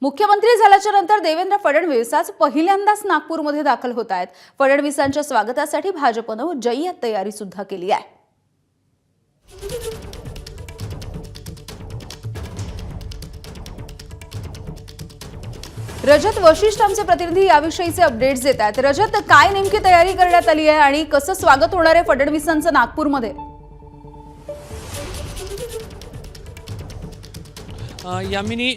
मुख्यमंत्री झाल्याच्या नंतर देवेंद्र फडणवीस आज पहिल्यांदाच नागपूरमध्ये दाखल होत आहेत। फडणवीसांच्या स्वागतासाठी भाजपने जय्यत तयारी सुद्धा केली आहे। रजत वशिष्ठ आमचे प्रतिनिधी याविषयीचे अपडेट्स देत आहेत। रजत, काय नेमकी तयारी करण्यात आली आहे आणि कसं स्वागत होणार आहे फडणवीसांचं नागपूरमध्ये? यामिनी,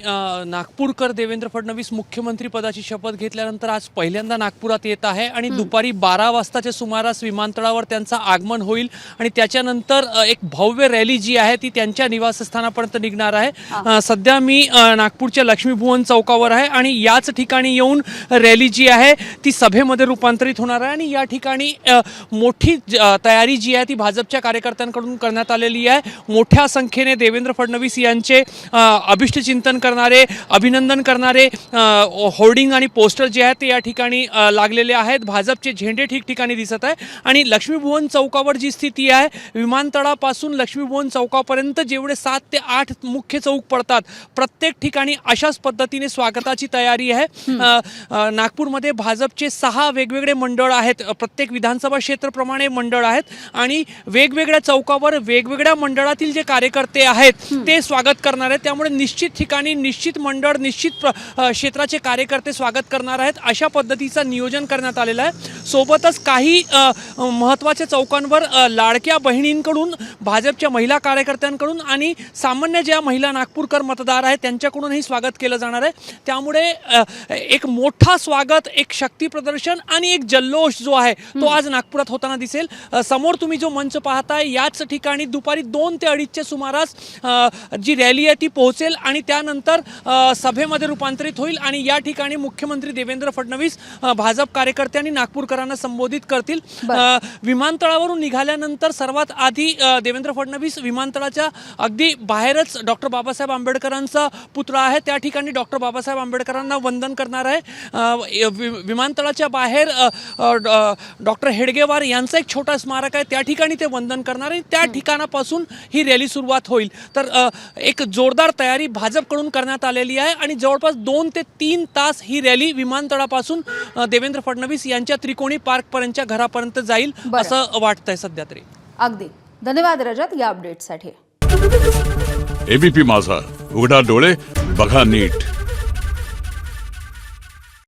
नागपूरकर देवेंद्र फडणवीस मुख्यमंत्री पदाची शपथ घेतल्यानंतर आज पहिल्यांदा नागपुरात येत आहे आणि दुपारी 12 वाजताच्या सुमारास विमानतळावर त्यांचं आगमन होईल आणि त्याच्यानंतर एक भव्य रॅली जी आहे ती त्यांच्या निवासस्थानापर्यंत निघणार आहे। सध्या मी नागपूरच्या लक्ष्मीभुवन चौकावर आहे आणि याच ठिकाणी येऊन रॅली जी आहे ती सभेमध्ये रूपांतरित होणार आहे आणि या ठिकाणी मोठी तयारी जी आहे ती भाजपच्या कार्यकर्त्यांकडून करण्यात आलेली आहे। मोठ्या संख्येने देवेंद्र फडणवीस यांचे अभिष्ट चिंतन करणारे, अभिनंदन करणारे होर्डिंग आणि पोस्टर जे आहेत ते या ठिकाणी लागलेले आहेत। भाजपचे झेंडे ठिकठिकाणी दिसत आहे आणि लक्ष्मीभुवन चौकावर जी स्थिती आहे, विमानतळापासून लक्ष्मीभुवन चौकापर्यंत जेवढे 7 ते 8 मुख्य चौक पडतात, प्रत्येक ठिकाणी अशाच पद्धतीने स्वागताची तयारी आहे। नागपूरमध्ये भाजपचे 6 वेगवेगळे मंडळ आहेत, प्रत्येक विधानसभा क्षेत्राप्रमाणे मंडळ आहेत आणि वेगवेगळ्या चौकावर वेगवेगळ्या मंडळातील जे कार्यकर्ते आहेत ते स्वागत करणार आहेत। त्यामुळे निश्चित ठिकाणी निश्चित मंडळ, निश्चित क्षेत्राचे कार्यकर्ते स्वागत करणार आहेत, अशा पद्धतीचं नियोजन करण्यात आलेलं आहे। सोबतच काही महत्त्वाच्या चौकांवर लाडक्या बहिणींकडून, भाजपच्या महिला कार्यकर्त्यांकडून आणि सामान्य ज्या महिला नागपूरकर मतदार आहेत त्यांच्याकडूनही स्वागत केलं जाणार आहे। त्यामुळे एक मोठा स्वागत, एक शक्ती प्रदर्शन आणि एक जल्लोष जो आहे तो आज नागपुरात होताना दिसेल। समोर तुम्ही जो मंच पाहताय याच ठिकाणी दुपारी 2 ते 2:30च्या सुमारास जी रॅली आहे ती पोहोचेल आणि त्यानंतर सभेमध्ये रूपांतरित होईल आणि या ठिकाणी मुख्यमंत्री देवेंद्र फडणवीस भाजप कार्यकर्त्यांनी नागपूरकरांना संबोधित करतील। विमानतळावरून निघाल्यानंतर सर्वात आधी देवेंद्र फडणवीस विमानतळाच्या अगदी बाहेरच डॉक्टर बाबासाहेब आंबेडकरांचा पुतळा आहे त्या ठिकाणी डॉक्टर बाबासाहेब आंबेडकरांना वंदन करणार आहे। विमानतळाच्या बाहेर डॉक्टर हेडगेवार यांचं एक छोटा स्मारक आहे, त्या ठिकाणी ते वंदन करणार आहे। त्या ठिकाणापासून ही रॅली सुरुवात होईल। तर एक जोरदार तयारी भाजपकडून करण्यात आलेली आहे आणि जवळपास 2 ते 3 तास ही रॅली विमानतळापासून देवेंद्र फडणवीस यांच्या त्रिकोणी पार्कपर्यंतच्या घरापर्यंत जाईल असं वाटतंय सध्या तरी। अगदी धन्यवाद रजत या अपडेटसाठी। एबीपी माझा, उघडा डोळे बघा नीट।